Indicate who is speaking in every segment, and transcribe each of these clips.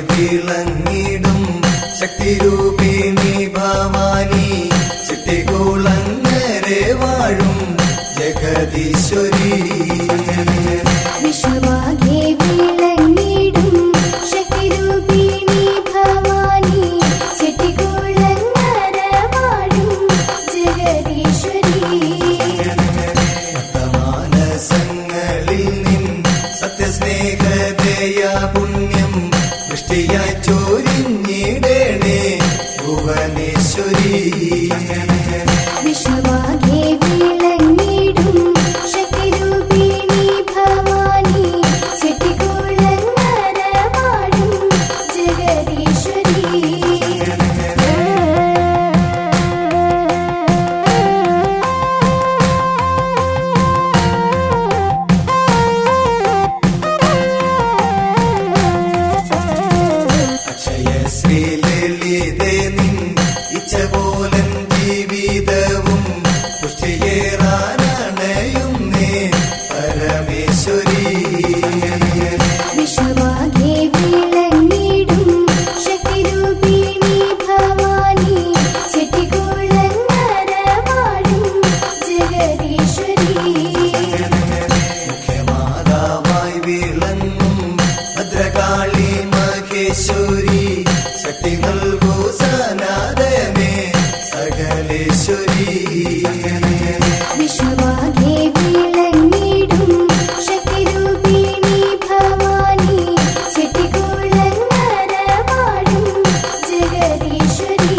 Speaker 1: വിളങ്ങിടും ശക്തിരൂപിണി ഭവാനി ചിട്ടികുളങ്ങരെ വാഴും ജഗദീശ്വരി.
Speaker 2: വിശ്വമാകെ വിളങ്ങിടും ശക്തിരൂപിണി ഭവാനി ചിട്ടികുളങ്ങര വാഴും ജഗദീശ്വരി.
Speaker 1: മാനസങ്ങളിൽ നിൻ സത്യസ്നേഹദയ പുണ്യം ദൃഷ്ടിയായി ചൊരിഞ്ഞിടണേ ഭുവനേശ്വരി.
Speaker 2: വിശ്വമാകെ വിളങ്ങിടും ശക്തിരൂപിണി ഭവാനി ചിട്ടികുളങ്ങര വാഴും ജഗദീശ്വരി.
Speaker 1: ശ്രീലളിതേ നിൻ ഇച്ഛ പോലൻ ജീവിതവും പുഷ്ടിയേറാനണയുന്നേ പരമേശ്വരി.
Speaker 2: വിശ്വമാകെ വിളങ്ങിടും ശക്തിരൂപിണി ഭവാനി ചിട്ടികുളങ്ങര വാഴും ജഗദീശ്വരി.
Speaker 1: മുഖ്യമാതാവായി വിളങ്ങും ഭദ്രകാളി മഹേശ്വരി ശക്തി നൽകൂ സനാതനേ സകലേശ്വരി.
Speaker 2: വിശ്വമാകെ വിളങ്ങിടും ശക്തിരൂപിണി ഭവാനി ചിട്ടികുളങ്ങര വാഴും ജഗദീശ്വരി.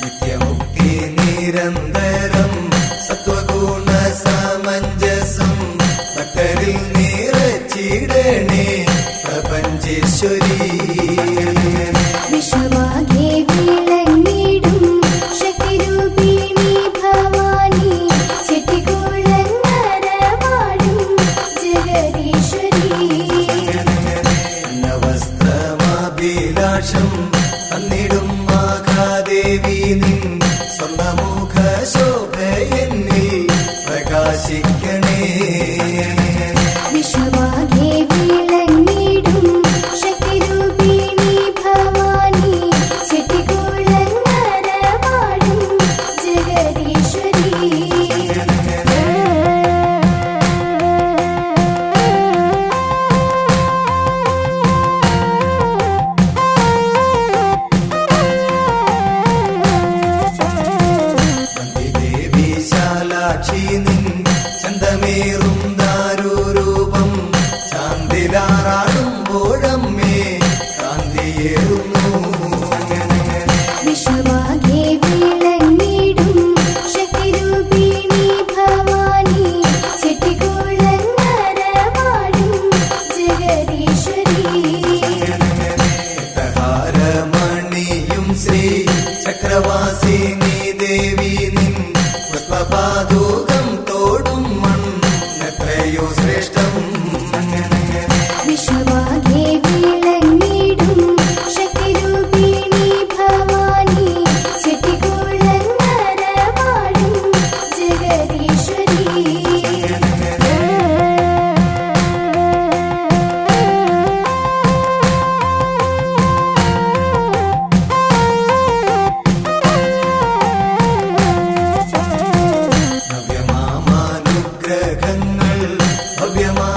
Speaker 1: നിത്യമുക്തി നിരന്തരം സത്വഗുണ സമഞ്ജസം ഭക്തരിൽ നിറച്ചിടണേ പ്രപഞ്ചേശ്വരി.
Speaker 2: വിശ്വമാകെ വിളങ്ങിടും ശക്തിരൂപിണി ഭവാനി ചിട്ടികുളങ്ങര വാഴും ജഗദീശ്വരി.
Speaker 1: വസ്ത്രമാഭിലാഷം തന്നിടും മഹാദേവി നിൻ സ്വന്തമുഖ ശോഭയെന്നിൽ പ്രകാശിക്കണേ.
Speaker 2: വിശ്വമാകെ വിളങ്ങിടും ശക്തിരൂപിണി ഭവാനി ചിട്ടികുളങ്ങര വാഴും ജഗദീശ്വരി.
Speaker 1: ദേവി ശാലാക്ഷി നിൻ ചന്തമേറും ദാരുരൂപം ചാന്തിലാറാടുമ്പോഴമ്മേ കാന്തിയേറുന്നു.
Speaker 2: വിശ്വമാകെ വിളങ്ങിടും ശക്തിരൂപിണി ഭവാനി ചിട്ടികുളങ്ങര വാഴും ജഗദീശ്വരി.
Speaker 1: ഹാരമണിയും ശ്രീ ചക്രവാസിനി ദേവി നിൻ പുഷ്പപാദുകം തോടും മണ്ണെത്രയോ ശ്രേഷ്ഠം.
Speaker 2: വിശ്വമാകെ വിളങ്ങിടും ശക്തിരൂപിണി ഭവാനി ചിട്ടികുളങ്ങര വാഴും ജഗദീശ്വരി.
Speaker 1: നവ്യമാമാനുഗ്രഹങ്ങൾ ഭവ്യമാ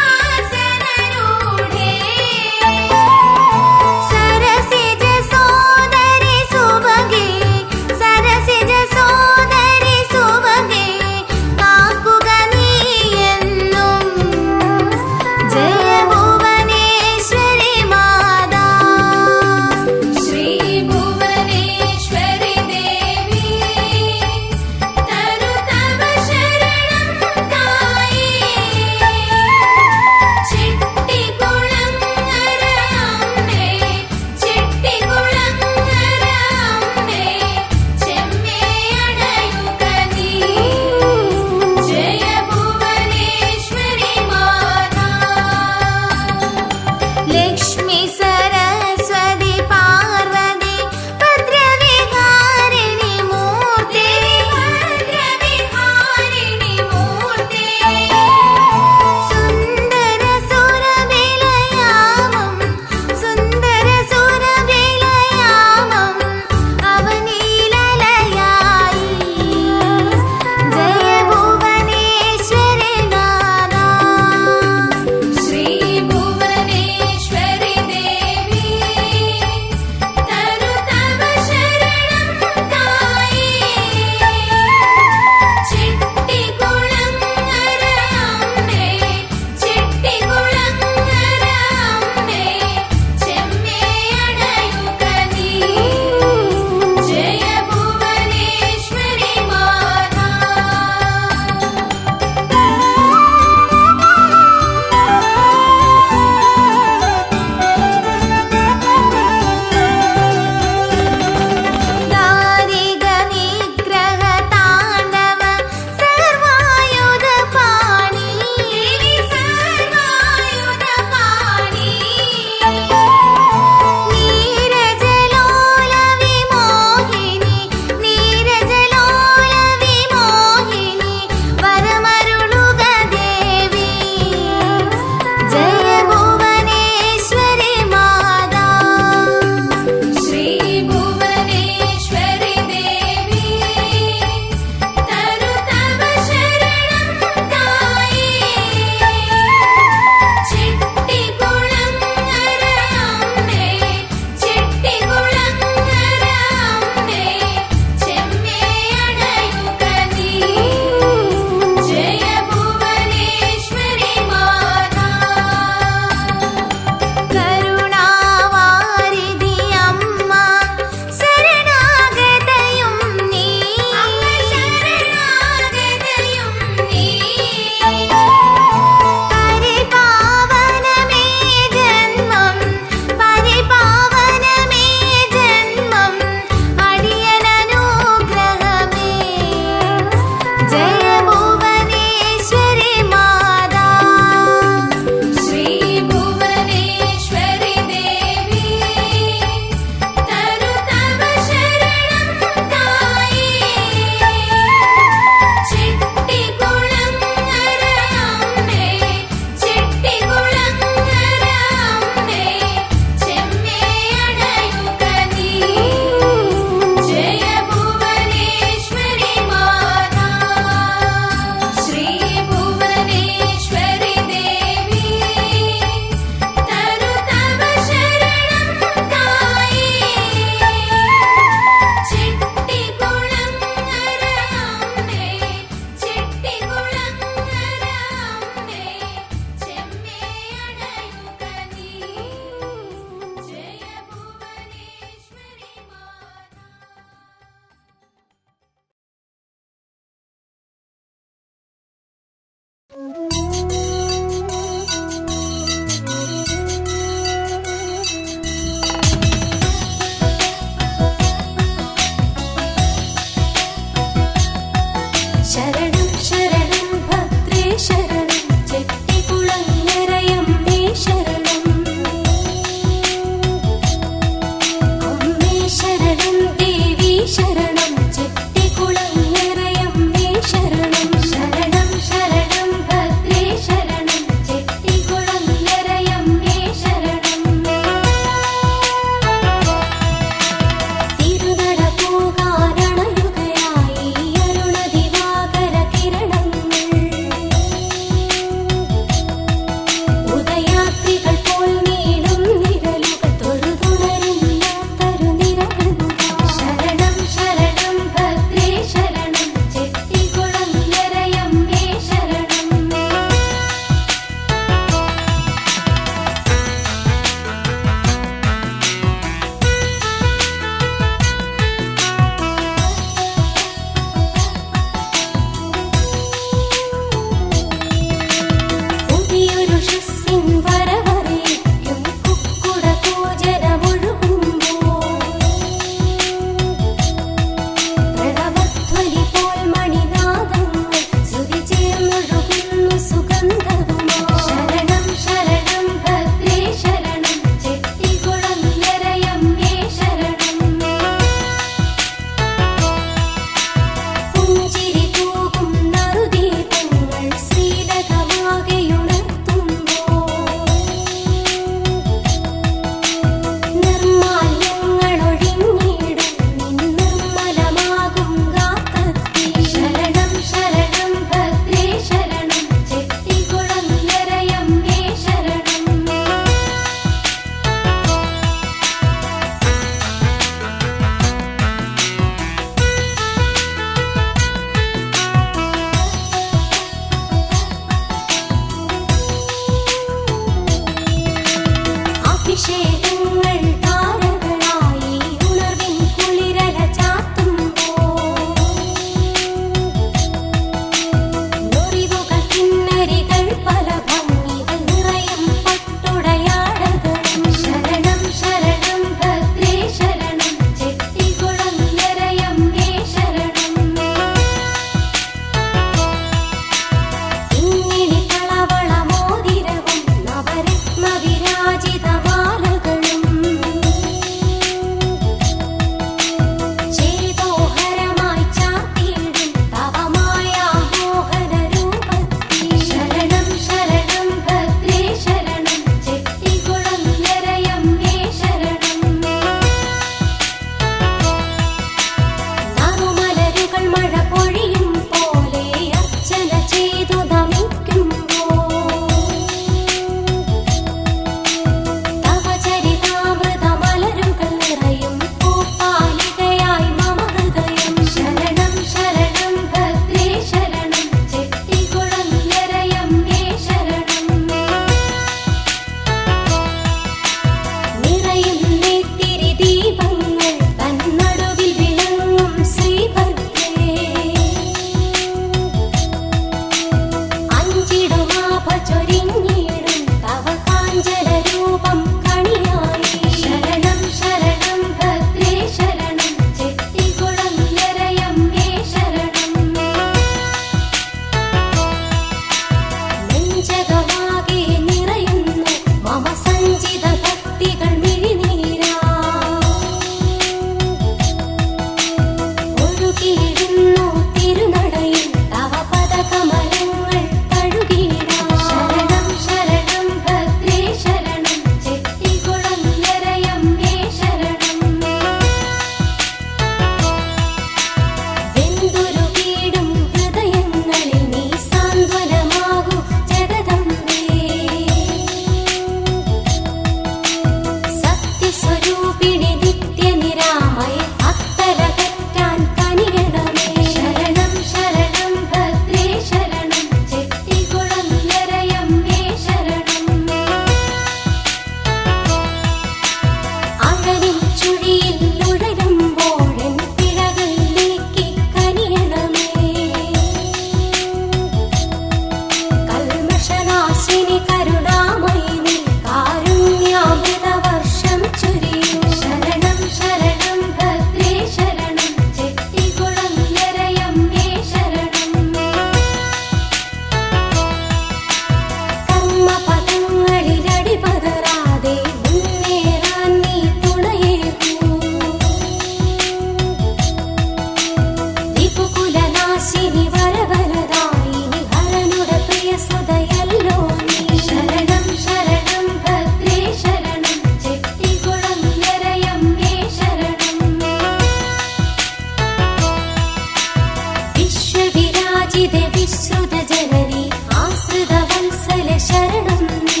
Speaker 2: ശരണം നീ.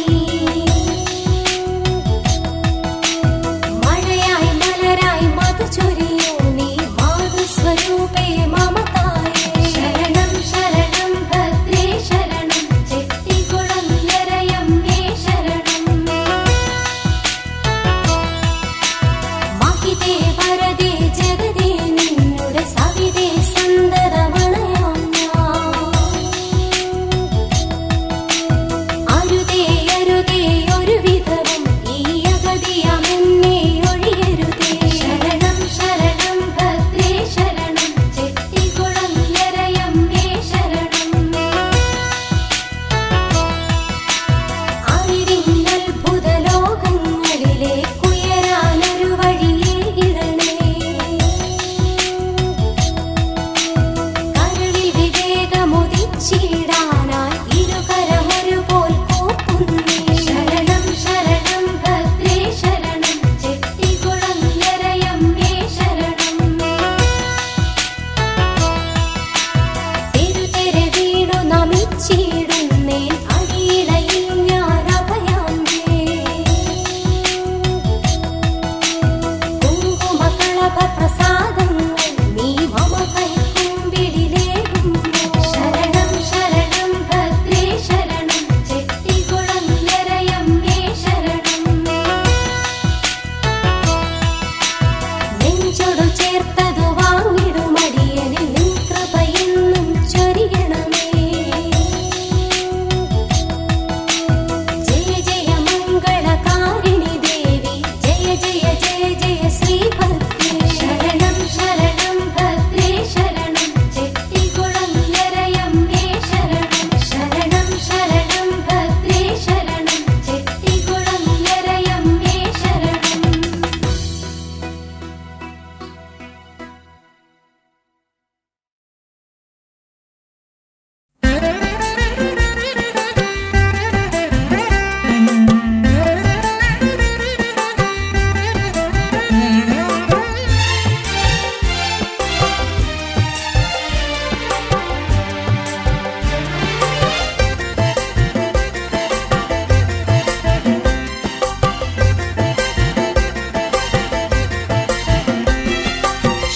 Speaker 2: മഴയായി മലരായി മധു ചൊരിയൂ നീ മാതൃസ്വരൂപേ മമതായേ. ശരണം ശരണം ഭദ്രേ ശരണം ചെട്ടികുളങ്ങരയമ്മേ ശരണം. മഹിതേ വരദേ ജഗദേ നിന്നുടെ സവിതേ സുന്ദരമണയാം ഞാൻ. അരുതേ അരുതേ ഒരു വിധവും ഈ അഗതിയാമെന്നേ ഒഴിയരുതേ. ശരണം ശരണം ഭദ്രേ ശരണം ചെട്ടികുളങ്ങരയമ്മേ ശരണം. അറിവിന്നത്ഭുത ലോകങ്ങളിലേക്കുയരാനൊരു വഴിയേകിടണേ. കരളിൽ വിവേകമുദിച്ചിടാനായി ഇരുകരമൊരുപോൽ കൂപ്പുന്നേ. ശരണം ശരണം ഭദ്രേ ശരണം ചെട്ടികുളങ്ങരയമ്മേ ശരണം. തെരുതെരെ വീണു നമിച്ചിടുന്നേൻ അടിയിലയിൽ ഞാൻ അഭയാമ്പേ. കുങ്കുമകളഭ പ്രസാദങ്ങൾ നീ മമ കൈക്കുമ്പിളിലേകുമ്പോൾ. ശരണം ശരണം ഭദ്രേ ശരണം ചെട്ടികുളങ്ങരയമ്മേ ശരണം. നെഞ്ചോടു ചേർത്തതു വാങ്ങിടുമടിയനിൽ നിൻ കൃപയെന്നും ചൊരിയണമേ. ജയ ജയ മംഗളകാരിണി ദേവി ജയ ജയ ജയ ജയ ശ്രീഭദ്രേ. ശരണം ശരണം ഭദ്രേ ശരണം ചെട്ടികുളങ്ങരയമ്മേ ശരണം. ശരണം ശരണം ഭദ്രേ ശരണം ചെട്ടികുളങ്ങരയമ്മേ ശരണം.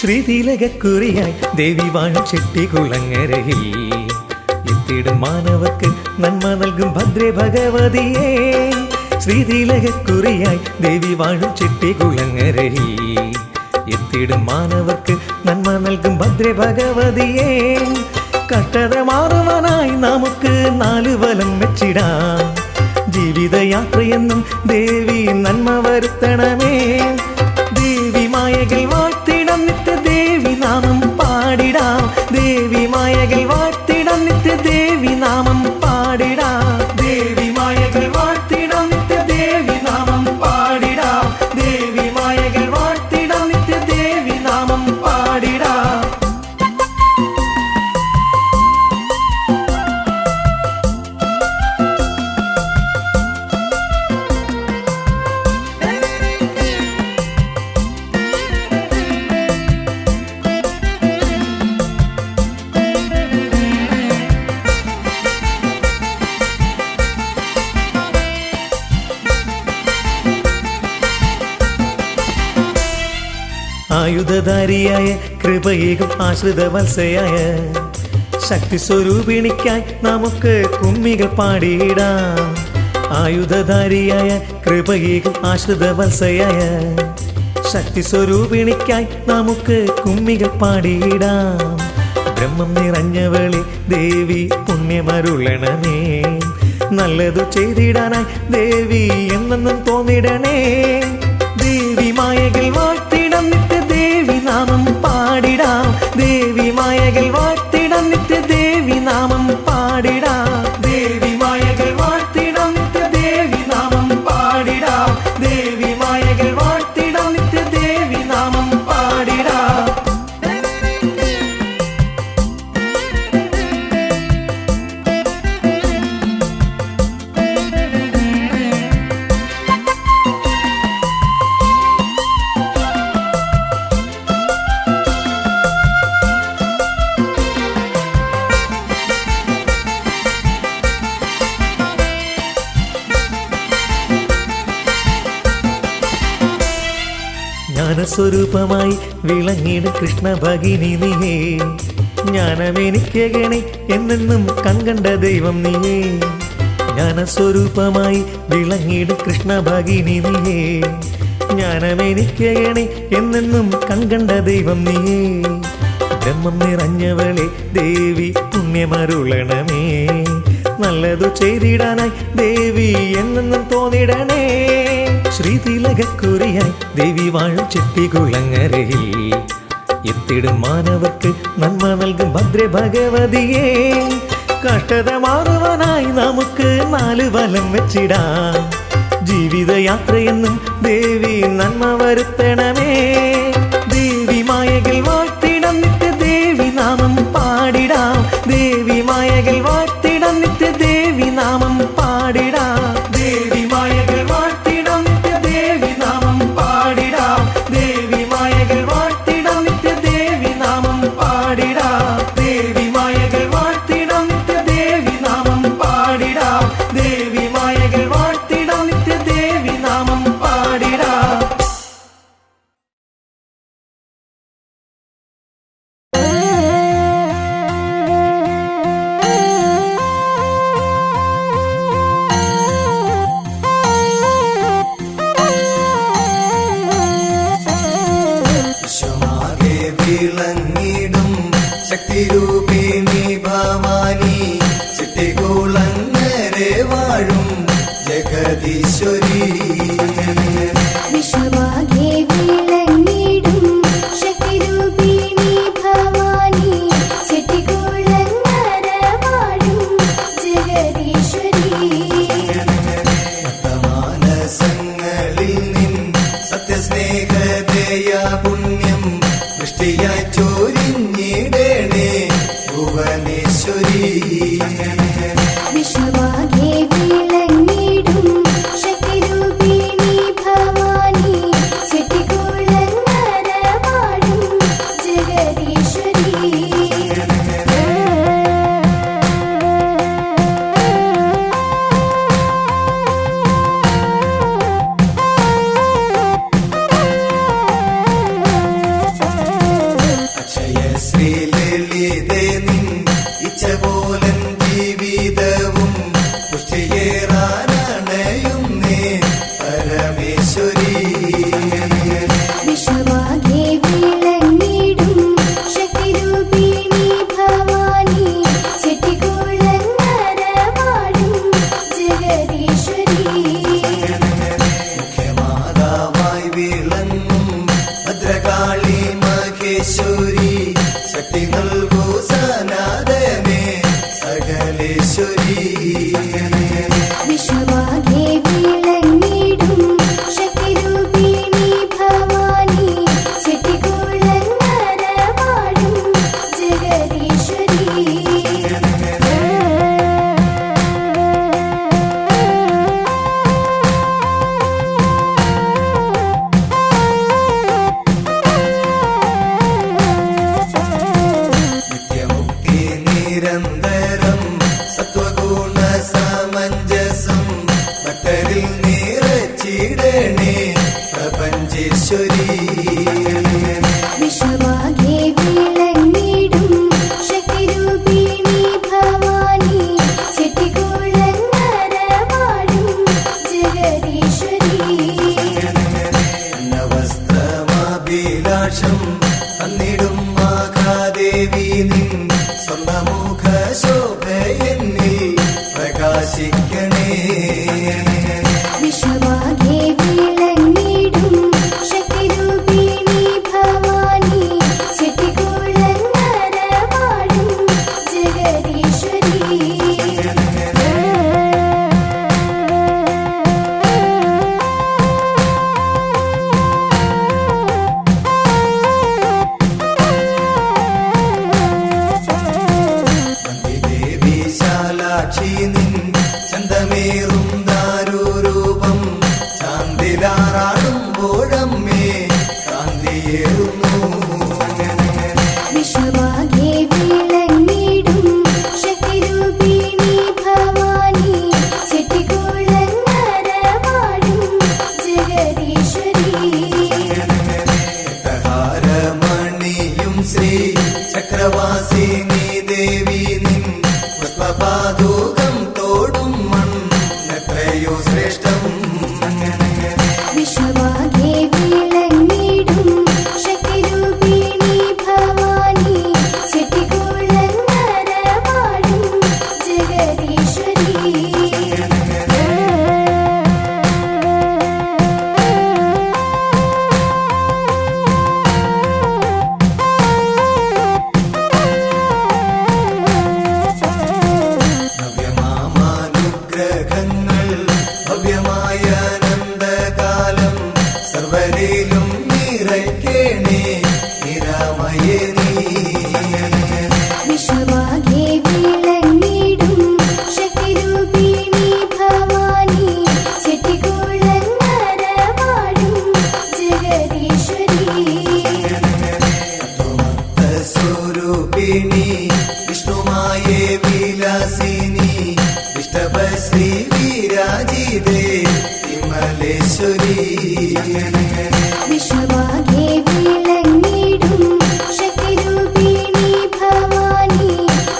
Speaker 3: ശ്രീതിലകക്കുറിയായി ദേവി വാഴും ചെട്ടികുളങ്ങരയിൽ എത്തിടും മാനവർക്ക് നന്മ നൽകും ഭദ്രേ ഭഗവതിയേ. ശ്രീതിലകക്കുറിയായി ദേവി വാഴും ചെട്ടികുളങ്ങരയിൽ എത്തിടും മാനവർക്ക് നന്മ നൽകും ഭദ്രേ ഭഗവതിയേ. കഷ്ടത മാറുവാനായി നമുക്ക് നാല് വലം വെച്ചിടാം. ജീവിതയാത്രയെന്നും ദേവി നന്മ വരുത്തണമേ. ദേവി മായകൾ വാഴ്ത്തിടം നിത്യ ദേവി നാമം പാടിടാം. ദേവി മായകൾ വാഴ്ത്തിടം നിത്യ ദേവി നാമം പാടിടാം. ദേവി മായകൾ വാഴ്ത്തിടം നിത്യ ദേവി നാമം പാടിടാം. ദേവി മായകൾ വാഴ്ത്തിടം നിത്യ ദേവി നാമം പാടിടാം. ആയുധധാരിയായ കൃപയേകും ആശ്രിതവത്സയായ ശക്തി സ്വരൂപിണിക്കായി നമുക്ക് കുമ്മികൾ പാടിയിടാം. ആയുധധാരിയായ കൃപയേകും ആശ്രിതവത്സയായ ശക്തി സ്വരൂപിണിക്കായി നമുക്ക് കുമ്മികൾ പാടിയിടാം. ബ്രഹ്മം നിറഞ്ഞവളെ ദേവി പുണ്യമരുളണമേ. നല്ലതു ചെയ്തിടാനായി ദേവി എന്നെന്നും തോന്നിടണേ. ദേവി മായകൾ വാഴ്ത്തിടം നിത്യ ദേവി നാമം പാടിടാം. ദേവി മായകൾ വാഴ്ത്തിടം നിത്യ ദേവി നാമം പാടിടാം. ദേവി മായകൾ വാഴ്ത്തിടം നിത്യ ദേവി നാമം പാടിടാം. ദേവി മായകൾ വാഴ്ത്തിടം നിത്യ ദേവി നാമം പാടിടാം. ജ്ഞാനസ്വരൂപമായി വിളങ്ങിടും കൃഷ്ണ ഭഗിനി നീയേ. ജ്ഞാനമെനിക്കണേ എന്നെന്നും കൺകണ്ട ദൈവം നീയേ. ജ്ഞാനസ്വരൂപമായി വിളങ്ങിടും കൃഷ്ണ ഭഗിനി നീയേ. ജ്ഞാനമെനിക്കണേ എന്നെന്നും കൺകണ്ട ദൈവം നീയേ. ബ്രഹ്മം നിറഞ്ഞവളെ ദേവി പുണ്യമരുളണമേ. നല്ലതു ചെയ്തിടാനായി ദേവി എന്നെന്നും തോന്നിടണേ. ശ്രീതിലകക്കുറിയായി ദേവി വാഴും ചെട്ടികുളങ്ങരയിൽ എത്തിടും മാനവർക്ക് നന്മ നൽകും ഭദ്ര ഭഗവതിയെ. കഷ്ടത മാറുവാനായി നമുക്ക് 4 വലം വെച്ചിടാം. ജീവിതയാത്രയെന്നും ദേവി നന്മ വരുത്തണമേ. ദേവി മായകൾ വാഴ്ത്തിടം നിത്യ ദേവി നാമം പാടിടാം. ദേവി മായകൾ വാഴ്ത്തിടം നിത്യ ദേവി നാമം പാടിടാം. ദേവി മായകൾ വാഴ്ത്തിടം നിത്യ ദേവി നാമം പാടിടാം. ദേവി മായകൾ വാഴ്ത്തിടം നിത്യ ദേവി നാമം പാടിടാം. ദേവി മായകൾ വാഴ്ത്തിടം നിത്യ ദേവി നാമം പാടിടാം. ദേവി മായകൾ വാഴ്ത്തിടം നിത്യ ദേവി നാമം പാടിടാം.
Speaker 1: വിശ്വമാകെ വിളങ്ങിടും ശക്തിരൂപിണി ഭവാനി. ചെട്ടികുളങ്ങരെ വാഴും ജഗദീശ്വരി.
Speaker 2: വിശ്വമാകെ വിളങ്ങിടും ശക്തിരൂപിണി ഭവാനി. ചെട്ടികുളങ്ങര വാഴും ജഗദീശ്വരി.
Speaker 1: മാനസങ്ങളിൽ നിൻ സത്യസ്നേഹദയ പുണ്യം വൃഷ്ടിയായി ചൊരിഞ്ഞിടണേ ഭുവനേശ്വരി.
Speaker 2: വിശ്വമാകെ വിളങ്ങിടും ശക്തിരൂപിണി ഭവാനി. ചെട്ടികുളങ്ങര വാഴും ജഗദീശ്വരി.
Speaker 1: അക്ഷയ ശ്രീ ലളിതേ നിൻ ഇച്ഛ പോലൻ ജീവിതവും പുഷ്ടിയേറാനണയുന്നേ പരമേശ്വരി.
Speaker 2: വിശ്വമാകെ വിളങ്ങിടും ശക്തിരൂപിണി ഭവാനി. ചെട്ടികുളങ്ങര വാഴും ജഗദീശ്വരി.
Speaker 1: മുഖ്യമാതാവായി വിളങ്ങും ഭദ്രകാളി മഹേശ്വരി. ശക്തി നൽകൂ സനാതനേ സകലേശ്വരി.
Speaker 2: വിശ്വമാകെ വിളങ്ങിടും ശക്തിരൂപിണി ഭവാനി. ചെട്ടികുളങ്ങര വാഴും ജഗദീശ്വരി.
Speaker 1: നിത്യമുക്തി നിരന്തരം സത്വഗുണ സമഞ്ജസം ഭക്തരിൽ നിറച്ചിടണേ പ്രപഞ്ചേശ്വരി.
Speaker 2: വിശ്വമാകെ വിളങ്ങിടും ശക്തിരൂപിണി ഭവാനി. ചെട്ടികുളങ്ങര വാഴും ജഗദീശ്വരി.
Speaker 1: അന്നവസ്ത്രമാഭിലാഷം തന്നിടും മഹാദേവി നിൻ സ്വർണ്ണമുഖ ശോഭയെന്നിൽ പ്രകാശിക്കണേ.
Speaker 2: വിശ്വമാകെ വിളങ്ങിടും ശക്തിരൂപിണി ഭവാനി. ചെട്ടികുളങ്ങര വാഴും ജഗദീശ്വരി.
Speaker 1: വന്ദിദേവി ശാലാക്ഷി നിൻ ചന്തമേറും ഭവ്യമായ അനന്തകാലം സർവരിലും നിറയ്ക്കേണേ നിരാമയേ നീ
Speaker 2: വിശ്വമാകെ വിളങ്ങിടും ശക്തിരൂപിണി ഭവാനി ചെട്ടികുളങ്ങര വാഴും ജഗദീശ്വരി
Speaker 1: സ്വരൂപിണി വിഷ്ണുമായേ വിലാസിനി ഇഷ്ടപശ്രീ വിരാജിതേ വിമലേശ്വരി
Speaker 2: വിശ്വമാകെ വിളങ്ങിടും ശക്തിരൂപിണി ഭവാനി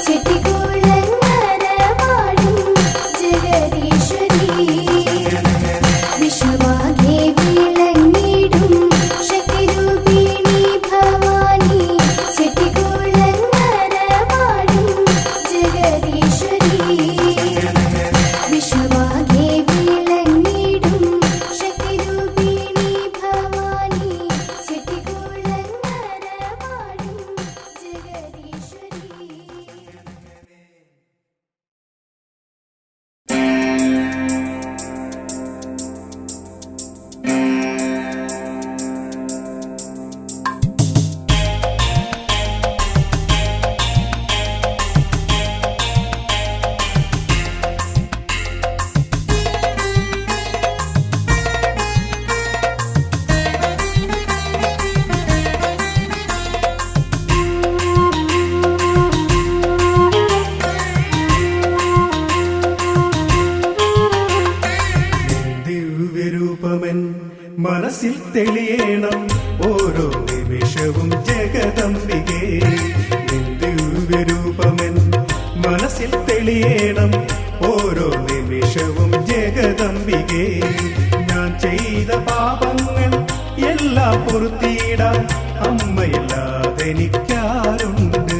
Speaker 2: ചെട്ടികുളങ്ങര വാഴും ജഗദീശ്വരി വിശ്വമാകെ വിളങ്ങിടും ശക്തിരൂപിണി ഭവാനി ചെട്ടികുളങ്ങര വാഴും ജഗദീശ്വരി വിശ്വമാകെ വിളങ്ങിടും ശക്തിരൂപിണി ഭവാനി ചെട്ടികുളങ്ങര വാഴും ജഗദീശ്വരി
Speaker 4: ദിവ്യരൂപമൻ മനസ്സിൽ തെളിയണം ഓരോ നിമിഷവും ജഗദംബികേ ദിവ്യരൂപമൻ മനസ്സിൽ തെളിയണം ഓരോ നിമിഷവും ജഗദംബികേ ഞാൻ ചെയ്ത പാപങ്ങൾ എല്ലാം പൊറുത്തിയിടാൻ അമ്മയില്ലാതെനിക്കാരുണ്ട്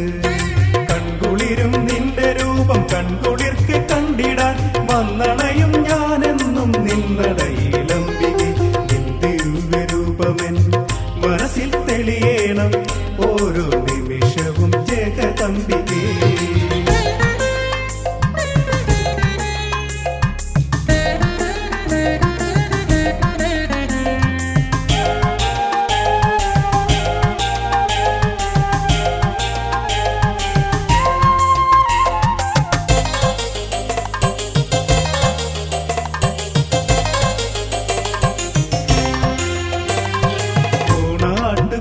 Speaker 4: കൺകുളിരും നിന്റെ രൂപം കൺകുളിർക്ക് കണ്ടിടാൻ വന്നണയും ഞാനെന്നും നിന്നടയിലംബികെ ദിവ്യരൂപമൻ മനസ്സിൽ തെളിയണം ഓരോ നിമിഷവും ജഗദംബികേ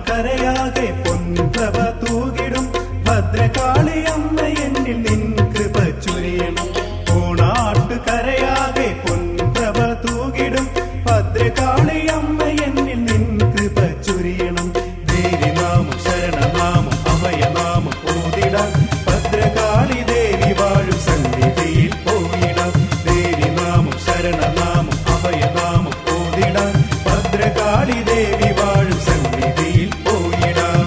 Speaker 4: കരയാകെ പൊൻപ്രഭ തൂകിടും ഭദ്രകാളിയമ്മ എന്നിൽ നിൻ കൃപ ചൊരിയണം ഓണാട്ടുകരയാകെ പൊൻപ്രഭ തൂകിടും ഭദ്രകാളിയമ്മ എന്നിൽ നിൻ കൃപ ചൊരിയണം ദേവിനാമം ശരണനാമം അഭയനാമം ഓതിടാം ഭദ്രകാളി ദേവി വാഴും സന്നിധിയിൽ പോയിടാം ദേവിനാമം ശരണനാമം അഭയനാമം ഓതിടാം ഭദ്രകാളി ദേവി വാഴും സന്നിധിയിൽ പോയിടാം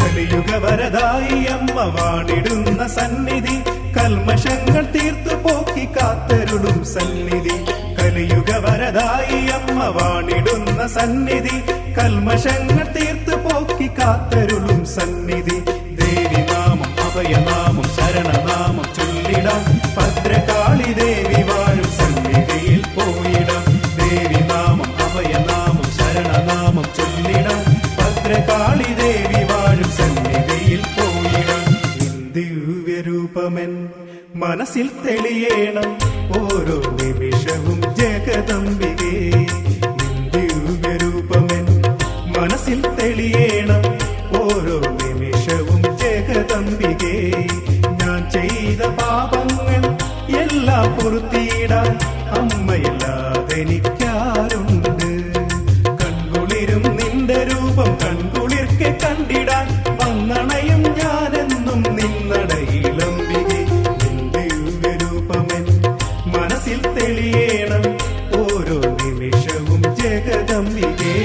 Speaker 4: കലിയുഗവരദായി അമ്മ വാണിടുന്ന സന്നിധി കൽമഷങ്ങൾ തീർത്തു പോക്കി കാത്തരുളും സന്നിധി കലിയുഗവരദായി അമ്മ വാണിടുന്ന സന്നിധി കൽമഷങ്ങൾ തീർത്തു പോക്കി കാത്തരുളും സന്നിധി ദേവിനാമം അഭയനാമം ശരണനാമം ചൊല്ലിടാം ഭദ്രകാളി ദേവി വാഴും സന്നിധിയിൽ പോയിടാം ദേവിനാമം അഭയനാമം ശരണനാമം ചൊല്ലിടാം ഭദ്രകാളി ദേവി വാഴും സന്നിധിയിൽ പോയിടാം ദിവ്യരൂപമൻ മനസ്സിൽ തെളിയണം ഓരോ നിമിഷവും ജഗദംബികേ ദിവ്യരൂപമൻ മനസ്സിൽ തെളിയണം ഓരോ നിമിഷവും ജഗദംബികേ ഞാൻ ചെയ്ത പാപങ്ങൾ എല്ലാം പൊറുത്തിയിടാൻ അമ്മയില്ലാതെനിക്കാരുണ്ട് കൺകുളിരും നിന്റെ രൂപം കൺകുളിർക്ക് കണ്ടിടാൻ വന്നണയും ഞാനെന്നും നിന്നടയിലംബികെ ദിവ്യരൂപമൻ മനസ്സിൽ തെളിയണം ഓരോ നിമിഷവും ജഗദംബികേ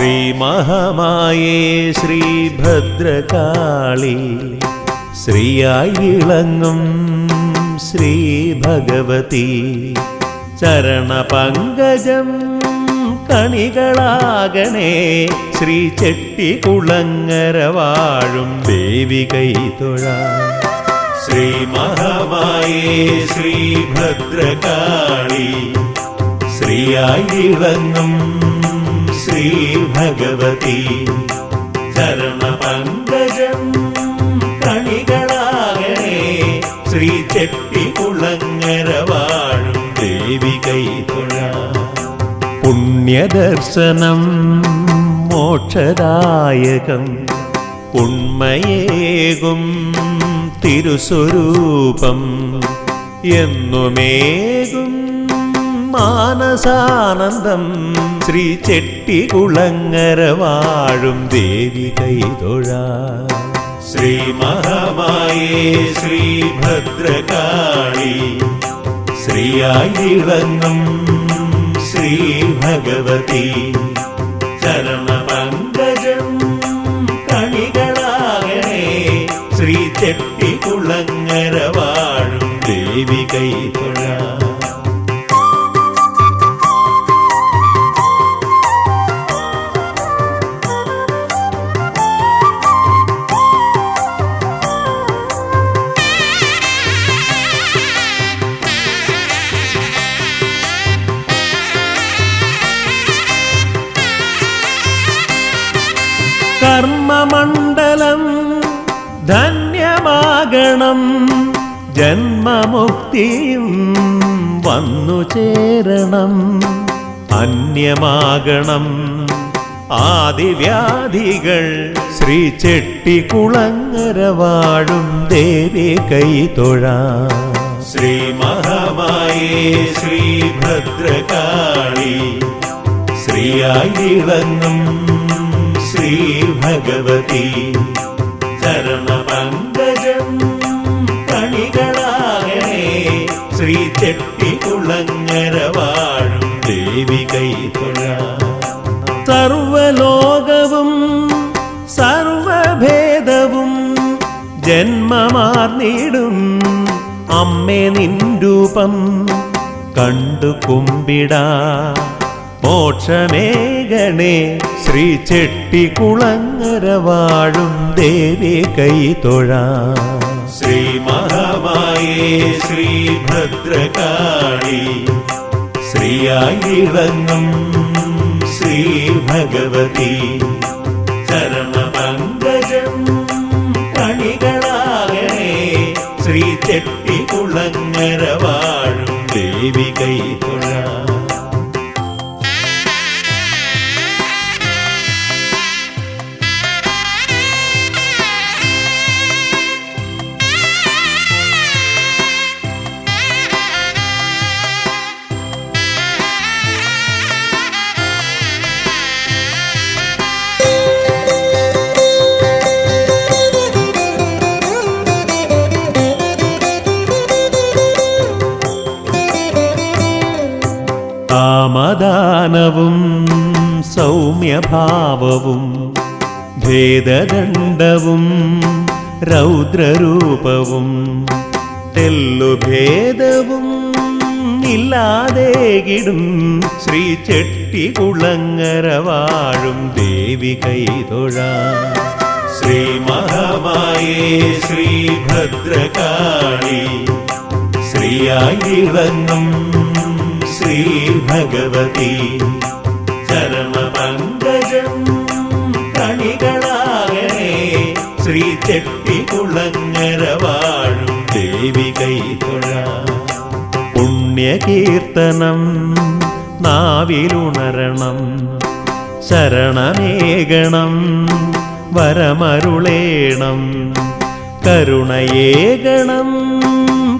Speaker 3: ശ്രീ മഹാമായേ ശ്രീ ഭദ്രകാളി ശ്രീയായി വിളങ്ങും ശ്രീ ഭഗവതി ചരണപങ്കജം കണികളാകണേ ശ്രീ ചെട്ടികുളങ്ങര വാഴും ദേവി കൈതൊഴാം ശ്രീ മഹാമായേ ശ്രീ ഭദ്രകാളി ശ്രീയായി വിളങ്ങും ശ്രീ ഭഗവതി ചരണപങ്കജം കണികളാകണേ ശ്രീ ചെട്ടികുളങ്ങര വാഴും ദേവി കൈതൊഴാം പുണ്യദർശനം മോക്ഷദായകം ഉണ്മയേകും തിരുസ്വരൂപം എന്നുമേകും മാനസാനന്ദം ശ്രീ ചെട്ടികുളങ്ങര വാഴും ദേവി കൈതൊഴാം ശ്രീ മഹാമായേ ശ്രീ ഭദ്രകാളി ശ്രീയായി വിളങ്ങും ശ്രീ ഭഗവതി ചരണപങ്കജം കണികളാകണേ ശ്രീ ചെട്ടികുളങ്ങര വാഴും ദേവി കൈതൊഴാം കർമ്മമണ്ഡലം ധന്യമാകണം ജന്മമുക്തിയും വന്നു ചേരണം അന്യമാകണം ആദിവ്യാധികൾ ശ്രീ ചെട്ടികുളങ്ങര വാഴും ദേവി കൈതൊഴാം ശ്രീ മഹാമായേ ശ്രീ ഭദ്രകാളി ശ്രീയായി വിളങ്ങും ശ്രീ ഭഗവതി ചരണപങ്കജം കണികളാകണേ ശ്രീ ചെട്ടികുളങ്ങര വാഴും ദേവി കൈതൊഴാം സർവലോകവും സർവഭേദവും ജന്മമാർന്നിടും അമ്മേ നിൻ രൂപം കണ്ടു കുമ്പിടാ മോക്ഷമേകണേ ശ്രീ ചെട്ടികുളങ്ങര വാഴും ദേവി കൈതൊഴാം ശ്രീ മഹാമായേ ശ്രീ ഭദ്രകാളി ശ്രീയായി വിളങ്ങും ശ്രീ ഭഗവതി ചരണപങ്കജം കണികളാകണേ ശ്രീ ചെട്ടികുളങ്ങര വാഴും ദേവി കൈതൊഴാം കാമദാനവും സൗമ്യഭാവവും ഭേദദണ്ഡവും രൗദ്രരൂപവും തെല്ലുഭേദവും ഇല്ലാതെകിടും ശ്രീ ചെട്ടികുളങ്ങര വാഴും ദേവി കൈതൊഴാം ശ്രീ മഹാമായേ ശ്രീ ഭദ്രകാളി ശ്രീയായി വിളങ്ങും ശ്രീ ഭഗവതി ചരണപങ്കജം കണികളാകണേ ശ്രീ ചെട്ടികുളങ്ങര വാഴും ദേവി കൈതൊഴാം പുണ്യകീർത്തനം നാവിലുണരണം ശരണമേകണം വരമരുളേണം കരുണയേകണം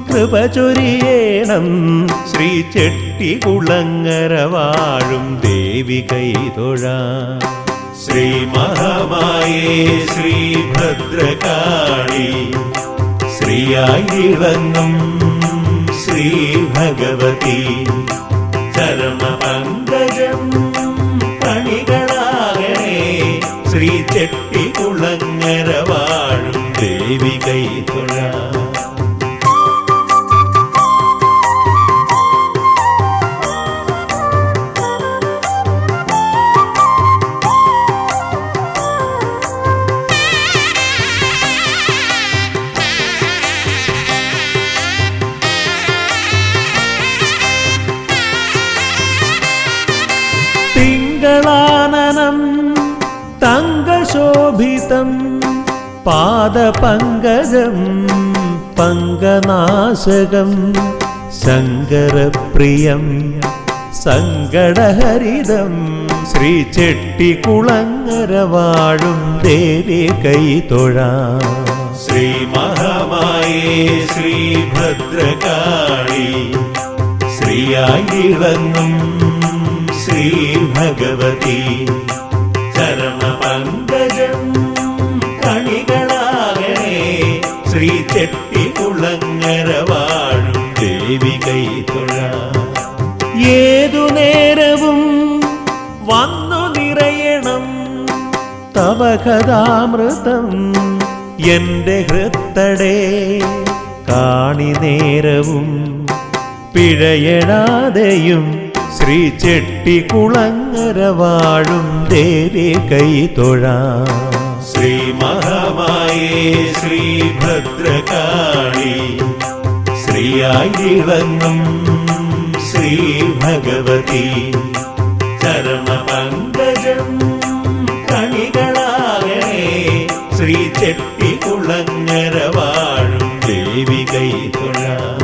Speaker 3: കൃപ ചൊരിയേണം ശ്രീ ചെട്ടികുളങ്ങര വാഴും ദേവി കൈതൊഴാം ശ്രീ മഹാമായേ ശ്രീ ഭദ്രകാളി ശ്രീയായി വിളങ്ങും ശ്രീ ഭഗവതി ചരണപങ്കജം കണികളാകണേ ചെട്ടികുളങ്ങര വാഴും ദേവി കൈതൊഴാം. തിങ്കളാനനം തങ്കശോഭിതം പാദപങ്കജം പങ്കനാശകം ശങ്കരപ്രിയം സങ്കടഹരിതം ശ്രീ ചെട്ടികുളങ്ങര വാഴും ദേവി കൈതൊഴാം. ശ്രീ മഹാമായേ ശ്രീ ഭദ്രകാളി ശ്രീയായിളങ്ങും ശ്രീ ഭഗവതി ചരണപങ്കജം കണികളാകണേ ശ്രീ ചെട്ടികുളങ്ങര വാഴും ദേവി കൈതൊഴാം. ഏതു നേരവും വന്നു നിറയണം തവ കഥാമൃതം എന്റെ ഹൃത്തടേ കാണി നേരവും പിഴയടാതെയും ശ്രീ ചെട്ടികുളങ്ങര വാഴും ദേവി കൈതൊഴാം. ശ്രീ മഹാമായേ ശ്രീ ഭദ്രകാളി ശ്രീയായിളങ്ങും ശ്രീ ഭഗവതി ചരണപങ്കജം കണികളാകണേ ശ്രീ ചെട്ടികുളങ്ങര വാഴും ദേവി കൈതൊഴാം.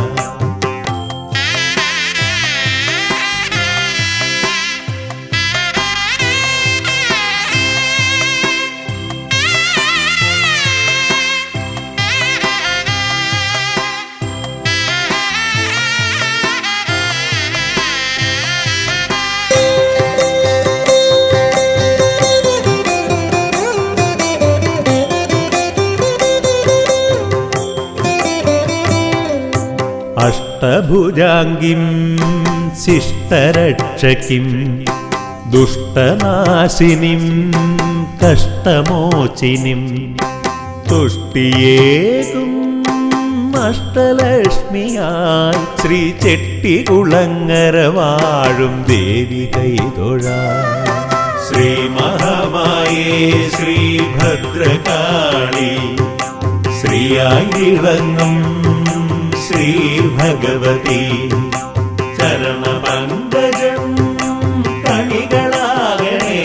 Speaker 3: അഷ്ടഭുജാംഗിം ശിഷ്ടരക്ഷകിം ദുഷ്ടനാശിനിം കഷ്ടമോചിനിം തുഷ്ടിയേകും അഷ്ടലക്ഷ്മിയായി ശ്രീ ചെട്ടികുളങ്ങര വാഴും ദേവി കൈതൊഴാം. ശ്രീ മഹാമായേ ശ്രീ ഭദ്രകാളി ശ്രീയായിളങ്ങും ശ്രീ ഭഗവതി ചരണപങ്കജം കണികളാകണേ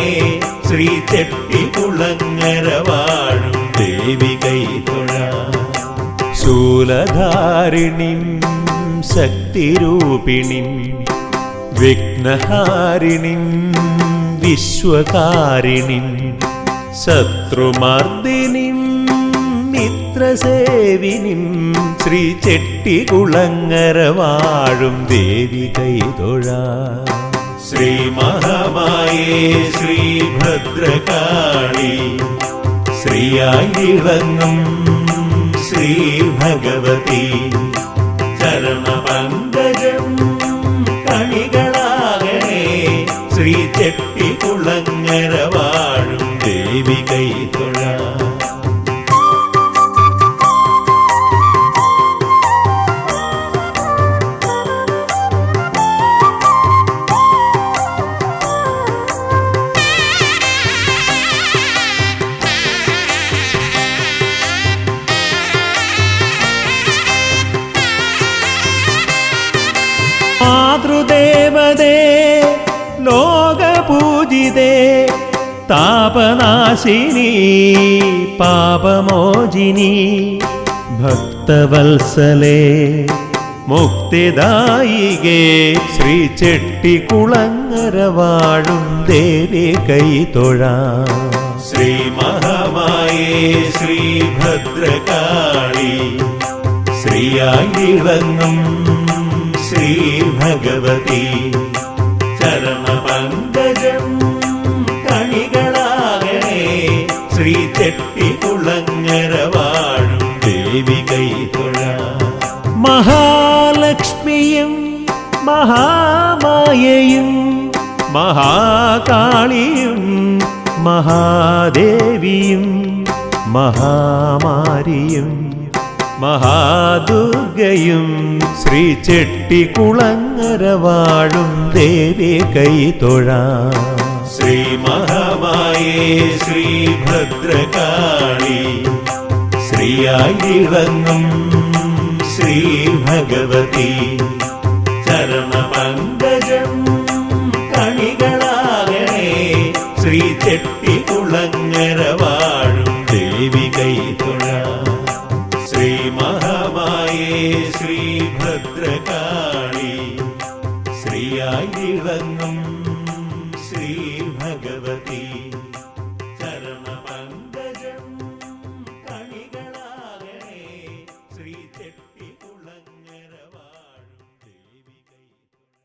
Speaker 3: ശ്രീ ചെട്ടികുളങ്ങര വാഴും ദേവി കൈതൊഴാം. ശൂലധാരിണിം ശക്തിരൂപിണിം വിഘ്നഹാരിണിം വിശ്വകാരിണിം ശത്രുമർദിനിം മിത്രസേവിനിം ശ്രീ ചെട്ടികുളങ്ങര വാഴും ദേവി കൈതൊഴാം. ശ്രീ മഹാമായേ ശ്രീ ഭദ്രകാളി ശ്രീയായിളങ്ങും ശ്രീ ഭഗവതി ചരണപങ്കജം കണികളാകണേ ശ്രീ ചെട്ടികുളങ്ങര വാഴും ദേവി കൈതൊഴാം. മാതൃദേവതേ ലോകപൂജിതേ താപനാശിനി പാപമോചിനി ഭക്തവത്സലേ മുക്തിദായികേ ശ്രീ ചെട്ടികുളങ്ങര വാഴും ദേവി കൈതൊഴാം. ശ്രീ മഹാമായേ ശ്രീ ഭദ്രകാളി ശ്രീയായിളങ്ങും ശ്രീ ഭഗവതി ചരണപങ്കജം കണികളാകണേ ശ്രീ ചെട്ടികുളങ്ങര വാഴും ദേവി കൈതൊഴാം. മഹാലക്ഷ്മിയും മഹാമായയും മഹാകാളിയും മഹാദേവിയും മഹാമാരിയും മഹാദുർഗയും ശ്രീ ചെട്ടികുളങ്ങര വാഴും ദേവി കൈതൊഴാം. ശ്രീ മഹാമായേ ശ്രീ ഭദ്രകാളി, ശ്രീയായിറങ്ങും ശ്രീ ഭഗവതി, ചരണപങ്കജം കണികളാകണേ ശ്രീ ചെട്ടികുളങ്ങര വാഴും ദേവി കൈതൊഴാം. ശ്രീ മഹാമായേ ശ്രീ ഭദ്രകാളി, ശ്രീയായിറങ്ങും ശ്രീ ഭഗവതി, ചരണപങ്കജം കണികളാകണേ ശ്രീ ചെട്ടികുളങ്ങര വാഴും ദേവി കൈതൊഴാം.